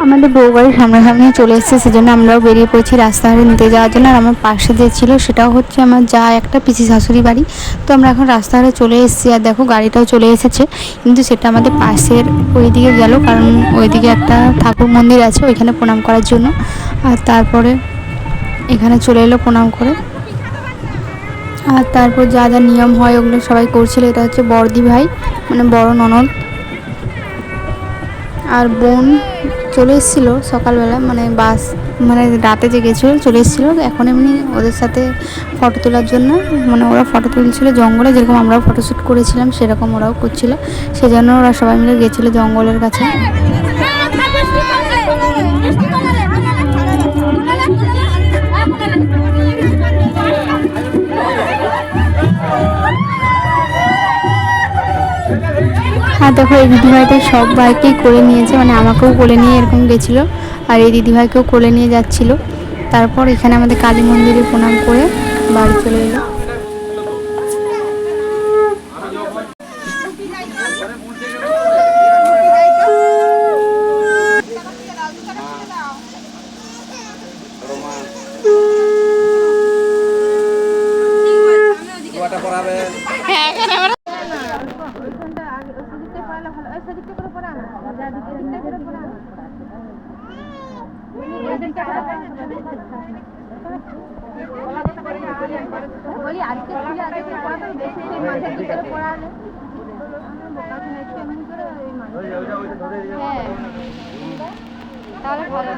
আমাদের বউ বাড়ির সামনাসামনি চলে এসেছে, সেজন্য আমরাও বেরিয়ে পড়েছি রাস্তাঘাটে নিতে যাওয়ার জন্য। আর আমার পাশে যে ছিল সেটাও হচ্ছে আমার যা একটা পিসি শাশুড়ি বাড়ি। তো আমরা এখন রাস্তাঘাটে চলে এসেছি, আর দেখো গাড়িটাও চলে এসেছে, কিন্তু সেটা আমাদের পাশের ওইদিকে গেল, কারণ ওইদিকে একটা ঠাকুর মন্দির আছে ওইখানে প্রণাম করার জন্য। আর তারপরে এখানে চলে এলো প্রণাম করে। আর তারপর যা যা নিয়ম হয় ওগুলো সবাই করছিল। এটা হচ্ছে বড়দি ভাই, মানে বড় ননদ। আর বোন চলে এসেছিলো সকালবেলা, মানে বাস মানে রাতে যে গেছিলো চলে এসেছিলো। এখন এমনি ওদের সাথে ফটো তোলার জন্য, মানে ওরা ফটো তুলছিল জঙ্গলে, যেরকম আমরাও ফটোশ্যুট করেছিলাম সেরকম ওরাও করছিল, সেজন্য ওরা সবাই মিলে গেছিলো জঙ্গলের কাছে। আর দেখো এই দিদিভাইটা সব বাইকেই কোলে নিয়েছে, মানে আমাকেও কোলে নিয়ে এরকম গেছিলো, আর এই দিদিভাইকেও কোলে নিয়ে যাচ্ছিল। তারপর এখানে আমাদের কালী মন্দিরে প্রণাম করে বাড়ি চলে এলো। তাহলে ভালো।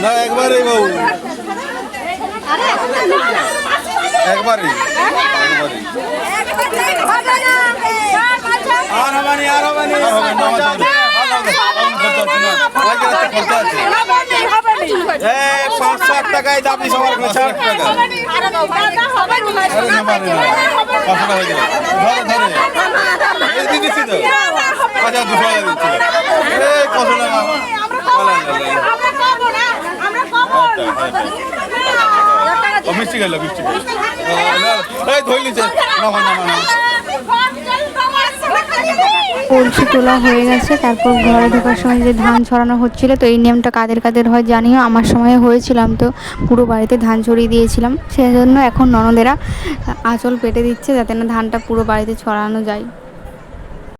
না একবারই বাবু, একবারই আর হবানি আর হবানি 500 টাকায় দাবি সবার কাছে 60 টাকা দিচ্ছি তো। আচ্ছা 200 টাকা দিচ্ছি কত টাকা মিষ্টি গেল মিষ্টি ধরলিছে কলসি তোলা হয়ে গেছে। তারপর ঘরে ঢোকার সময় যে ধান ছড়ানো হচ্ছিল, তো এই নিয়মটা কাদের কাদের হয় জানিও। আমার সময় হয়েছিলাম, তো পুরো বাড়িতে ধান ছড়িয়ে দিয়েছিলাম, সেই জন্য এখন ননদেরা আঁচল পেতে দিচ্ছে যাতে না ধানটা পুরো বাড়িতে ছড়ানো যায়।